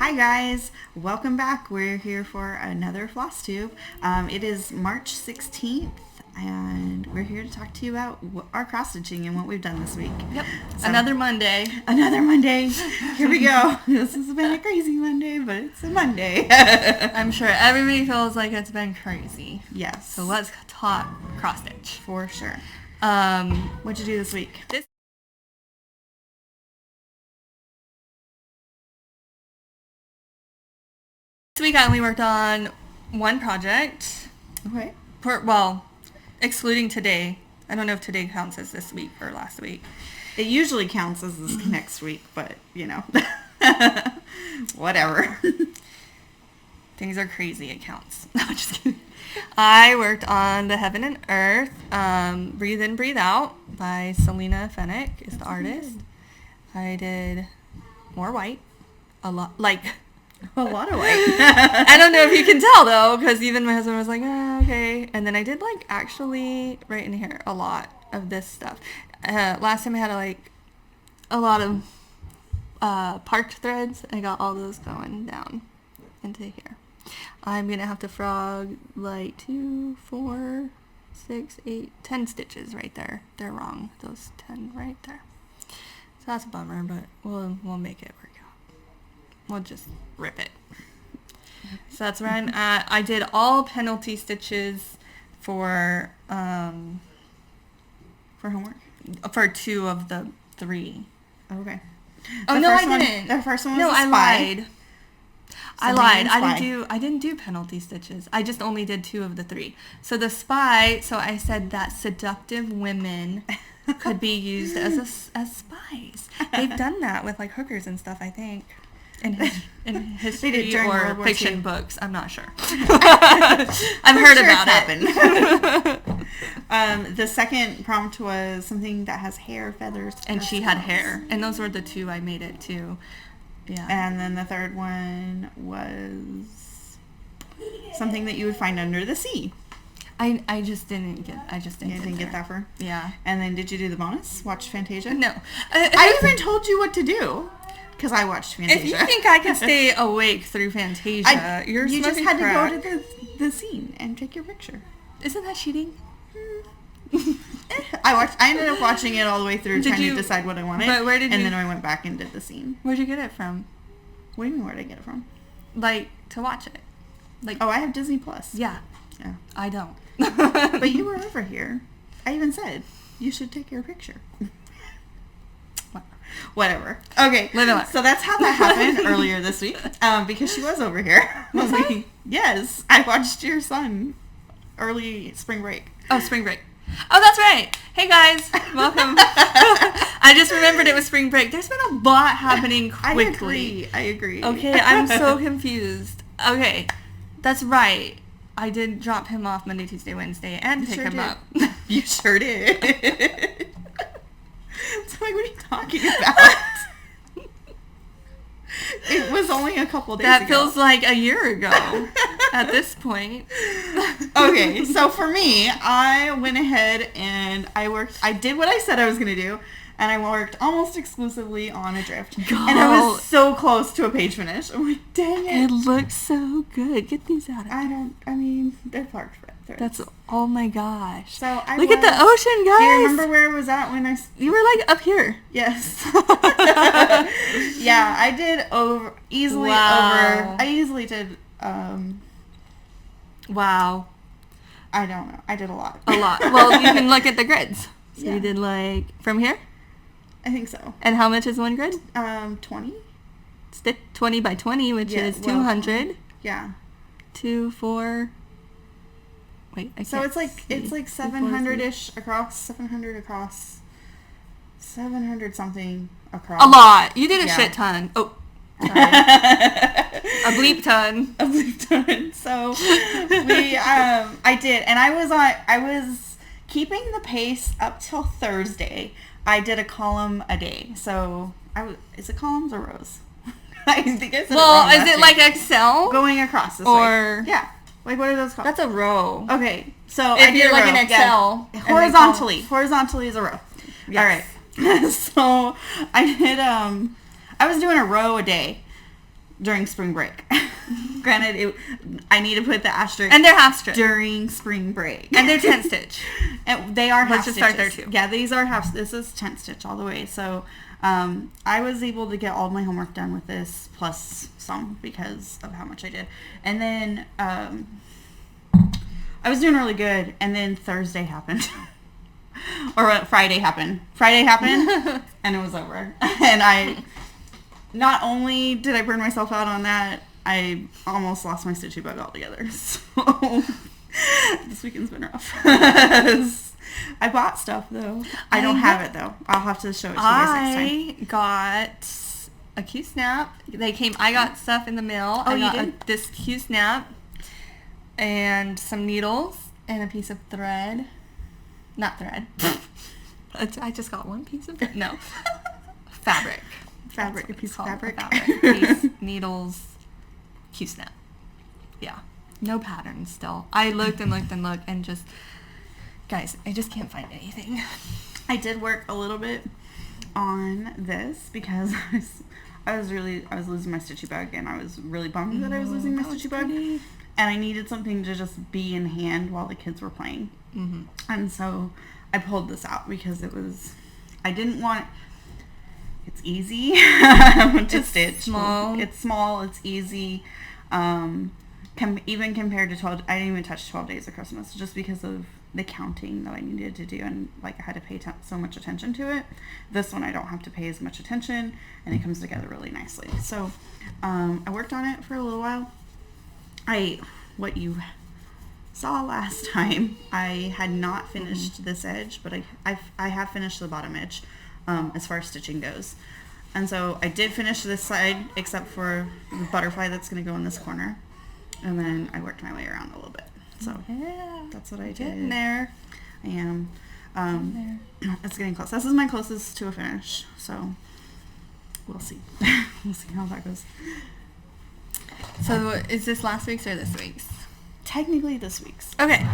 Hi guys, welcome back. We're here for another Flosstube. It is March 16th and we're here to talk to you about our cross stitching and what we've done this week. Yep, So, another Monday. Here we go. This has been a crazy Monday, but it's a Monday. I'm sure everybody feels like it's been crazy. Yes. So let's talk cross stitch. For sure. What'd you do this week? This week I only worked on one project. Okay. Excluding today. I don't know if today counts as this week or last week. It usually counts as this next week, but you know, whatever. Things are crazy, it counts. No, just kidding. I worked on The Heaven and Earth, Breathe In, Breathe Out by Selena Fennick is the artist. I did more white. A lot of white. I don't know if you can tell though, because even my husband was like, oh, okay. And then I did actually right in here a lot of this stuff. Last time I had a lot of parked threads. I got all those going down into here. I'm gonna have to frog 2, 4, 6, 8, 10 stitches right there. They're wrong. Those 10 right there. So that's a bummer, but we'll make it work out. We'll just rip it. So that's where I'm at. I did all penalty stitches for homework? For 2 of the 3. Okay. Oh, no, I didn't. The first one was no, I lied. I lied. Spy. I didn't do penalty stitches. I just only did 2 of the 3. So the spy, so I said that seductive women could be used as spies. They've done that with hookers and stuff, I think. In history or fiction books. I'm not sure. I've heard about it. The second prompt was something that has hair, feathers, and she had hair. And those were the 2 I made it too. Yeah. And then the third one was something that you would find under the sea. I just didn't get that far? Yeah. And then did you do the bonus? Watch Fantasia? No. I even told you what to do. Because I watched Fantasia. If you think I can stay awake through Fantasia, you just had to go to the scene and take your picture. Isn't that cheating? I ended up watching it all the way through, trying to decide what I wanted. But where did and then I went back and did the scene. Where'd you get it from? What do you mean, where'd I get it from? To watch it. I have Disney Plus. Yeah. I don't. But you were over here. I even said you should take your picture. Whatever. Okay. So that's how that happened earlier this week. Because she was over here. Yes. I watched your son early spring break. Oh, spring break. Oh, that's right. Hey guys, welcome. I just remembered it was spring break. There's been a lot happening quickly. I agree. Okay, I'm so confused. Okay, that's right. I did drop him off Monday, Tuesday, Wednesday, and pick him up. You sure did. So what are you talking about? It was only a couple days ago. That feels like a year ago at this point. Okay, so for me, I went ahead and I did what I said I was going to do, and I worked almost exclusively on a drift. God. And I was so close to a page finish. I'm like, dang it. It looks so good. Get these out of here. They're parked threads. Oh my gosh. So Look at the ocean, guys. Do you remember where I was at when I... You were up here. Yes. Yeah, I did easily over... I easily did... Wow. I don't know. I did a lot. Well, you can look at the grids. So yeah. You did from here? I think so. And how much is one grid? 20. 20 by 20, which is 200. Yeah. 2, 4... Wait, I so can't it's like 700-ish across, 700 across, 700 something across. A lot. You did a shit ton. Oh, sorry. A bleep ton. A bleep ton. So I did, and I was keeping the pace up till Thursday. I did a column a day. So is it columns or rows? I think I said well, it wrong is it like Excel? Going across this or way. Yeah. What are those called? That's a row. Okay, so if I did you're a row. in Excel, horizontally is a row. Yes. All right. So I did I was doing a row a day, during spring break. Granted, I need to put the asterisk. And they're half stitch. During spring break. And they're 10 stitch. And they are half Let's just stitches. start there too. Yeah, these are half. This is 10 stitch all the way. So I was able to get all my homework done with this, plus some, because of how much I did. And then I was doing really good. And then Thursday happened. Or Friday happened. And it was over. And not only did I burn myself out on that, I almost lost my stitchy bug altogether. So this weekend's been rough. I bought stuff though. I don't have it though. I'll have to show it to you guys next time. I got a Q-snap. I got stuff in the mail. Oh, I you got did? this Q-snap and some needles and a piece of thread. Not thread. I just got one piece of thread. No. Fabric. A piece of fabric. Piece, needles, Q-snap. Yeah. No patterns still. I looked and just, guys, I just can't find anything. I did work a little bit on this because I was losing my stitchy bug, and I was really bummed that I was losing my stitchy bug. And I needed something to just be in hand while the kids were playing. Mm-hmm. And so I pulled this out because I didn't want, it's easy to stitch. Small. It's small, it's easy. Even compared to 12, I didn't even touch 12 Days of Christmas just because of the counting that I needed to do, and like I had to pay so much attention to it. This one I don't have to pay as much attention, and it comes together really nicely. So I worked on it for a little while. What you saw last time, I had not finished this edge, but I have finished the bottom edge as far as stitching goes. And so I did finish this side, except for the butterfly that's going to go in this corner. And then I worked my way around a little bit. So yeah, that's what I did. Getting there. I am. It's getting close. This is my closest to a finish. So we'll see. We'll see how that goes. So is this last week's or this week's? Technically this week's. Okay.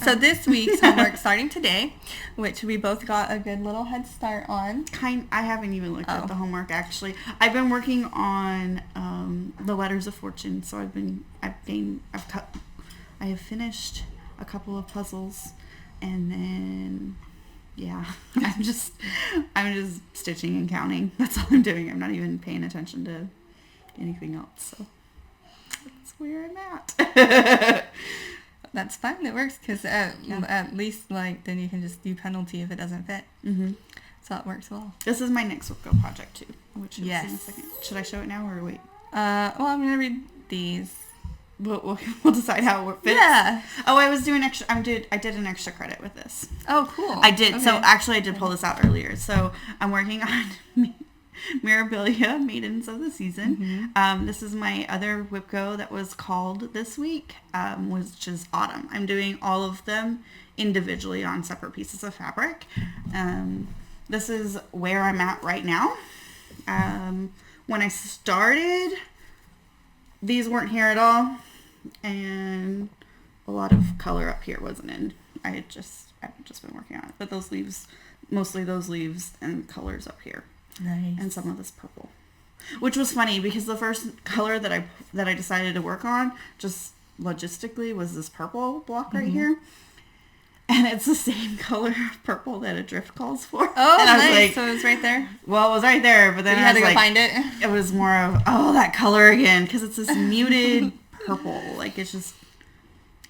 So this week's homework starting today, which we both got a good little head start on. I haven't even looked at the homework actually. I've been working on the letters of fortune, so I have finished a couple of puzzles, and then yeah, I'm just stitching and counting. That's all I'm doing. I'm not even paying attention to anything else. So that's where I'm at. That's fine. It works because at least like then you can just do penalty if it doesn't fit. Mm-hmm. So it works well. This is my next Whipco project too, which is yes. in a second. Should I show it now or wait? Well, I'm gonna read these. We'll decide how it fits. Yeah. Oh, I was doing extra. I did an extra credit with this. Oh, cool. I did. Okay. So actually, I did pull this out earlier. So I'm working on Mirabilia Maidens of the Season. Mm-hmm. This is my other Whipco that was called this week, which is Autumn. I'm doing all of them individually on separate pieces of fabric. This is where I'm at right now. When I started, these weren't here at all, and a lot of color up here wasn't in. I've just been working on it. But those leaves, mostly those leaves and colors up here. Nice. And some of this purple, which was funny because the first color that I decided to work on, just logistically, was this purple block right here, and it's the same color of purple that a drift calls for. Oh, and I was nice! like, So it was right there. Well, it was right there, but then you I had was to go like, find it. It was more of that color again because it's this muted purple. Like it's just.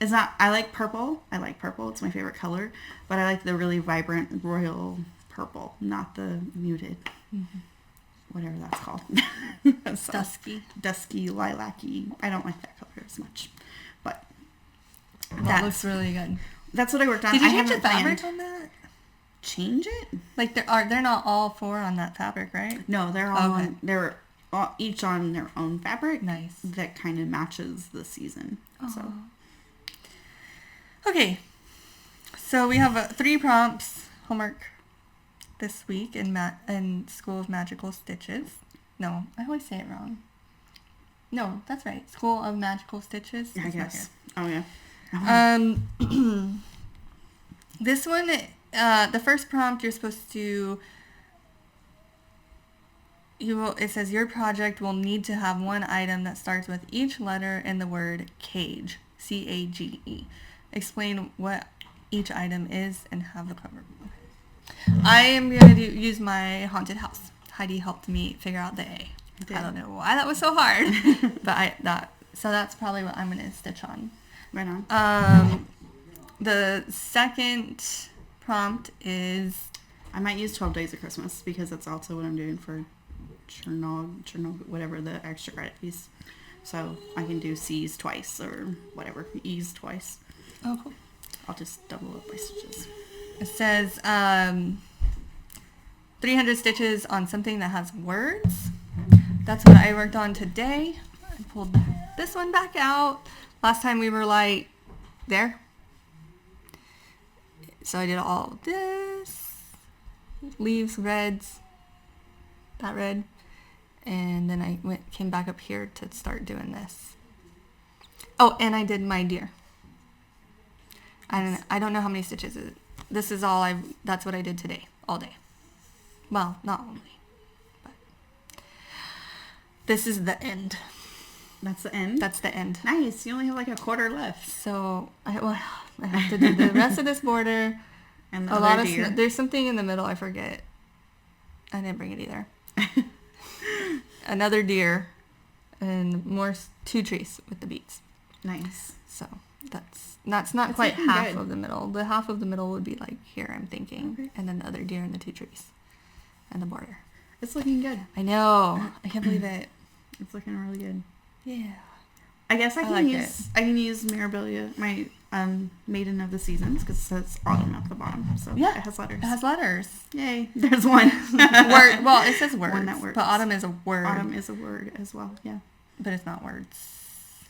It's not. I like purple. It's my favorite color, but I like the really vibrant royal purple, not the muted. Whatever that's called. So, dusky lilac-y. I don't like that color as much, but that looks really good. That's what I worked on. Did you change the fabric on that? Change it? Like they're not all four on that fabric, right? No, they're all they're all, each on their own fabric. Nice. That kind of matches the season. Oh. So so we have 3 prompts homework this week in School of Magical Stitches. No, I always say it wrong. No, that's right. School of Magical Stitches. I guess. Oh yeah. This one The first prompt, you're supposed to... It says your project will need to have one item that starts with each letter in the word cage. CAGE. Explain what each item is and have the cover. Okay. I am going to use my haunted house. Heidi helped me figure out the A. I don't know why that was so hard, but so that's probably what I'm going to stitch on. Right on. The second prompt is... I might use 12 Days of Christmas because that's also what I'm doing for Chernog, whatever the extra credit piece. So I can do C's twice or whatever, E's twice. Oh, cool. I'll just double up my stitches. It says 300 stitches on something that has words. That's what I worked on today. I pulled this one back out. Last time we were like there. So I did all of this. Leaves, reds, that red. And then I came back up here to start doing this. Oh, and I did my deer. I don't know how many stitches it is. This is all that's what I did today, all day. Well, not only, but this is the end. That's the end? That's the end. Nice. You only have like a quarter left. So I have to do the rest of this border. And the other deer. There's something in the middle, I forget. I didn't bring it either. Another deer and two trees with the beads. Nice. So that's not quite half of the middle. The half of the middle would be like here, I'm thinking. Okay. And then the other deer and the two trees. And the border. It's looking good. I know. I can't believe it. It's looking really good. Yeah. I guess I can use Mirabilia, my Maiden of the Seasons, because it says autumn at the bottom. So yeah, it has letters. It has letters. Yay. There's one. Word. Well, it says words. One that works. But autumn is a word. Autumn is a word as well, yeah. But it's not words.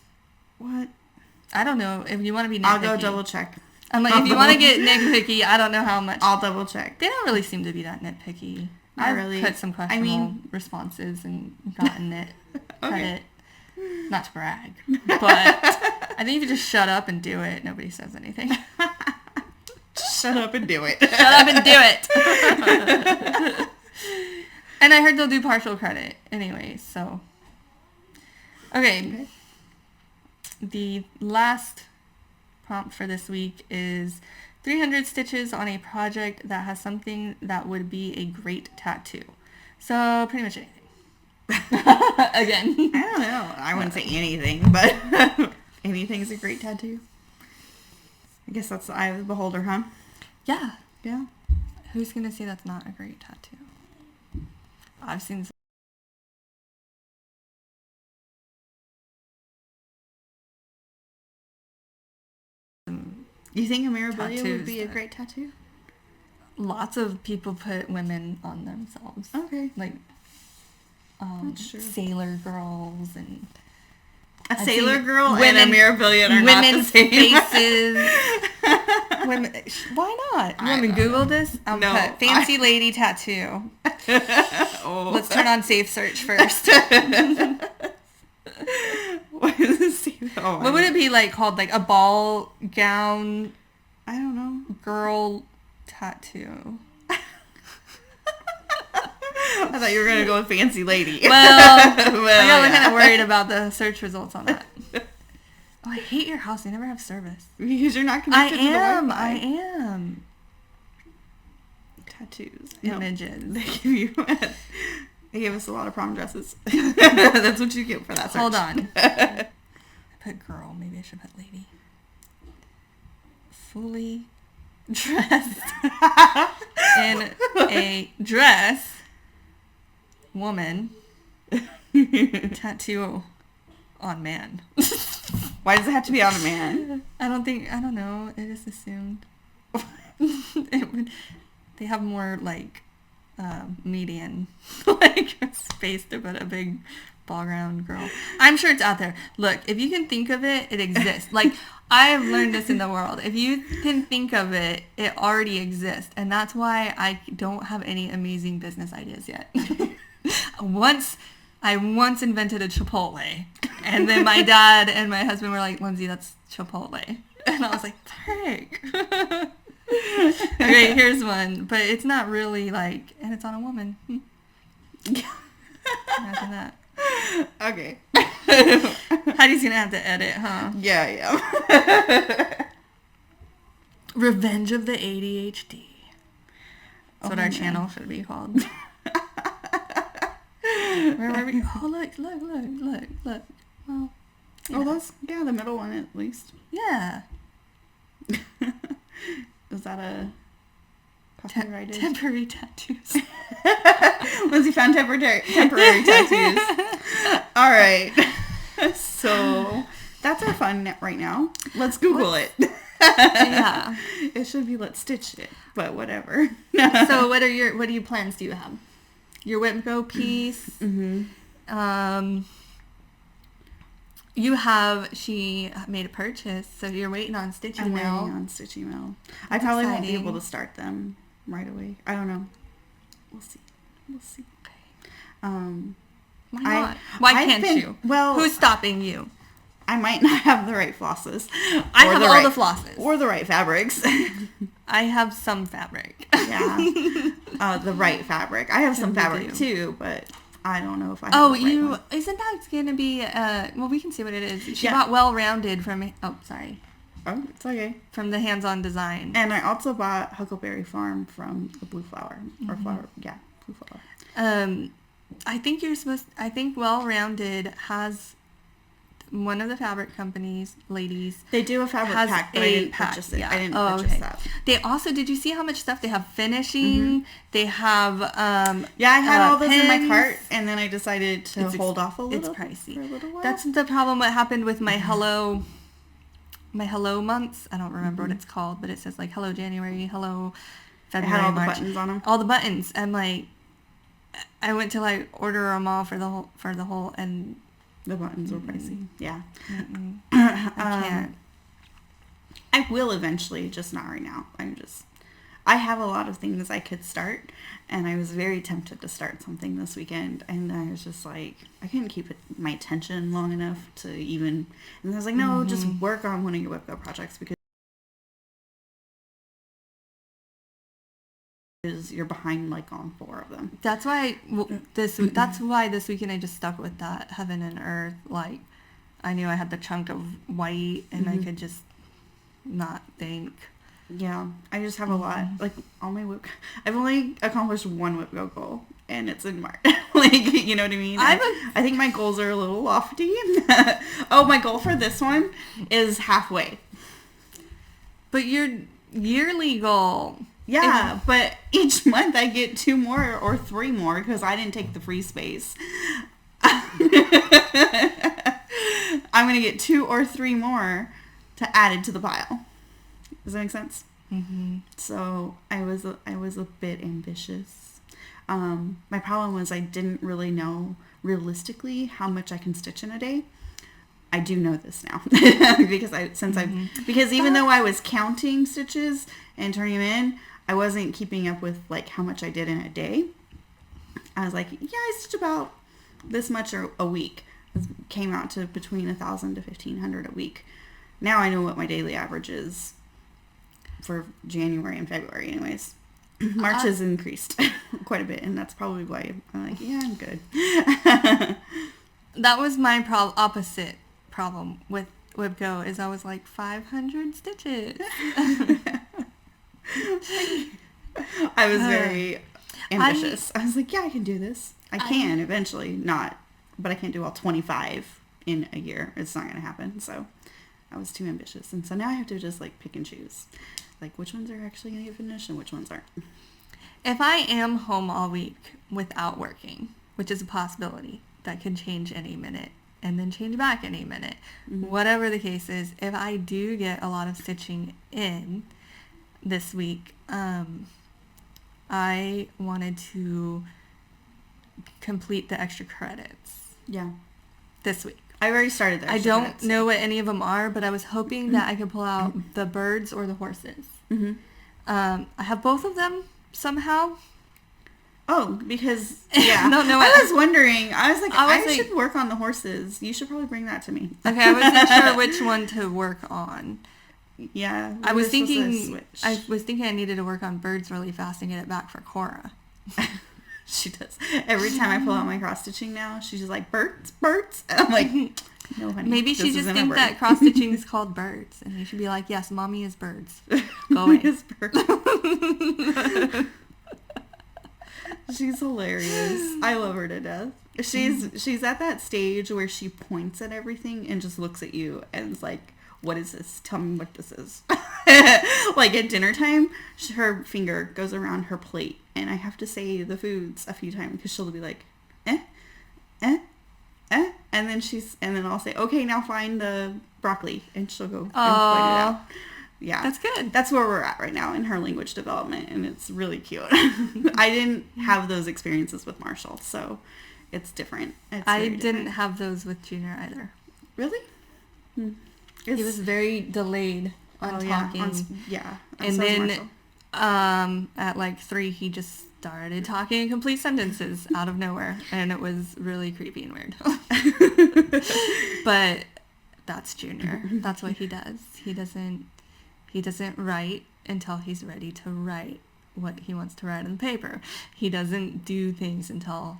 What? I don't know. If you want to be nitpicky. I'll go double check. I'm like, if you want to get nitpicky, I don't know how much. I'll double check. They don't really seem to be that nitpicky. I've put some questionable responses and gotten it credit. Not to brag, but I think if you just shut up and do it, nobody says anything. Shut up and do it. Shut up and do it. And I heard they'll do partial credit anyway, so. Okay. The last prompt for this week is 300 stitches on a project that has something that would be a great tattoo. So pretty much anything. Again. I don't know. I wouldn't say anything, but anything's a great tattoo. I guess that's the eye of the beholder, huh? Yeah. Yeah. Who's going to say that's not a great tattoo? I've seen some. You think a Mirabilia would be a great tattoo? Lots of people put women on themselves. Okay. Like sailor girls and a sailor girl and a Mirabilia are not the same. Faces. Women, why not? You want me to Google this? I'll put fancy lady tattoo. Oh. Let's turn on safe search first. What is this? Oh, what would it be like called? Like a ball gown? I don't know. Girl tattoo. I thought you were going to go with fancy lady. Well, I got kind of worried about the search results on that. Oh, I hate your house. They never have service. Because you're not connected to the Wi-Fi. I am. Tattoos. Images. No, they gave us a lot of prom dresses. That's what you get for that search. Hold on. I put girl. Maybe I should put lady. Fully dressed in a dress. Woman. Tattoo on man. Why does it have to be on a man? I don't know. I just assumed. They have more like median like space to put a big ball gown girl. I'm sure it's out there. Look, if you can think of it, it exists. Like I have learned this in the world. If you can think of it, it already exists. And that's why I don't have any amazing business ideas yet. I once invented a Chipotle, and then my dad and my husband were like, Lindsay, that's Chipotle. And I was like, frick. Okay, here's one, but it's not really like, and it's on a woman. Imagine that. Okay. Heidi's gonna have to edit, huh? Yeah. Revenge of the ADHD. That's what our man. channel should be called. Where were we? Oh, look. Well, Oh, that's, the middle one at least. yeah. Is that a copyrighted? Temporary tattoos. Lindsay found temporary tattoos. All right. So that's our fun right now. Let's Google it. Yeah. It should be let's stitch it, but whatever. So what plans do you have? Your whip go piece. Mm-hmm. She made a purchase, so you're waiting on stitching I'm mail. waiting on stitching mail. I probably won't be able to start them right away. I don't know. We'll see. Okay. Why not? Why can't you? Well, who's stopping you? I might not have the right flosses. I have all the flosses. Or the right fabrics. I have some fabric. Yeah. The right fabric. I have some fabric too, but I don't know if I have the right one. Isn't that going to be, well, we can see what it is. She bought Well-Rounded from, sorry. Oh, it's okay. From the Hands-On Design. And I also bought Huckleberry Farm from the Blue Flower. Or Flower, Blue Flower. I think Well-Rounded has one of the fabric companies, ladies. They do a fabric pack, but I didn't purchase it. Yeah. I didn't purchase that. They also, did you see how much stuff they have finishing? Mm-hmm. They have, I had all this in my cart, and then I decided to hold off a little. It's pricey. For a little while. That's the problem. What happened with my Hello months? I don't remember what it's called, but it says like Hello January, Hello February, it had all March. the buttons on them. All the buttons. I'm like, I went to like order them all for the whole, and the buttons were pricey. Yeah. I can't. I will eventually, just not right now. I have a lot of things I could start, and I was very tempted to start something this weekend, and I was just like, I couldn't keep my attention long enough to even, and I was like, no, just work on one of your WebGo projects, because you're behind like on 4 of them. That's why that's why this weekend I just stuck with that Heaven and Earth. Like, I knew I had the chunk of white, and I could just not think. Yeah, I just have a lot. Like, all my I've only accomplished one WebGo goal, and it's in March. Like, you know what I mean? I think my goals are a little lofty. Oh, my goal for this one is halfway. But your yearly goal... Yeah, but each month I get 2 more or 3 more because I didn't take the free space. I'm going to get 2 or 3 more to add it to the pile. Does that make sense? Mm-hmm. So I was a bit ambitious. My problem was I didn't really know realistically how much I can stitch in a day. I do know this now because even though I was counting stitches and turning them in, I wasn't keeping up with like how much I did in a day. I was like, yeah, I stitch about this much a week. It came out to between 1,000 to 1,500 a week. Now I know what my daily average is for January and February anyways. March has increased quite a bit, and that's probably why I'm like, yeah, I'm good. That was my opposite problem with WebGo, is I was like 500 stitches. I was very ambitious. I was like, yeah, I can do this. I can eventually, but I can't do all 25 in a year. It's not going to happen. So I was too ambitious. And so now I have to just like pick and choose, like which ones are actually going to get finished and which ones aren't. If I am home all week without working, which is a possibility, that could change any minute and then change back any minute. Mm-hmm. Whatever the case is, if I do get a lot of stitching in this week, I wanted to complete the extra credits. Yeah. This week. I already started the extra credits. I don't know what any of them are, but I was hoping that I could pull out the birds or the horses. Mm-hmm. I have both of them somehow. Oh, because, yeah. No, I was wondering. I was like, I should work on the horses. You should probably bring that to me. Okay, I wasn't sure which one to work on. Yeah. I was thinking I needed to work on birds really fast and get it back for Cora. She does. Every time I pull out my cross stitching now, she's just like, birds. And I'm like, no, honey. Maybe she just thinks that cross stitching is called birds, and you should be like, yes, mommy is birds. Go away. Is birds. She's hilarious. I love her to death. She's at that stage where she points at everything and just looks at you and is like, what is this? Tell me what this is. Like at dinner time, her finger goes around her plate and I have to say the foods a few times because she'll be like, and then I'll say, okay, now find the broccoli, and she'll go and point it out. Yeah, that's good. That's where we're at right now in her language development, and it's really cute. I didn't have those experiences with Marshall, so it's different. I didn't have those with Junior either. Really? He was very delayed on talking. And then at like 3, he just started talking in complete sentences out of nowhere, and it was really creepy and weird. But that's Junior. That's what he does. He doesn't write until he's ready to write what he wants to write on the paper. He doesn't do things until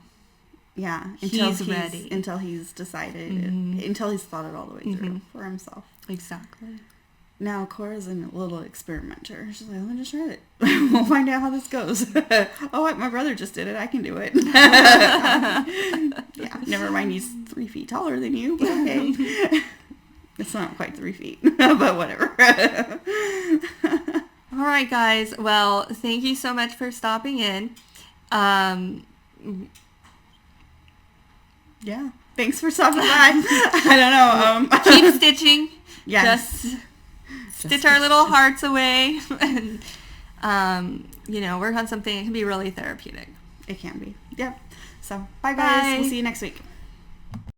he's ready. Until he's decided, until he's thought it all the way through for himself. Exactly. Now, Cora's a little experimenter. She's like, let me just try it. We'll find out how this goes. Oh, my brother just did it. I can do it. Yeah, never mind, he's 3 feet taller than you, but okay. It's not quite 3 feet, but whatever. All right, guys. Well, thank you so much for stopping in. Yeah. Thanks for stopping by. I don't know. Keep stitching. Yeah. Just stitch our little hearts away and, work on something. It can be really therapeutic. It can be. Yep. So, bye guys. We'll see you next week.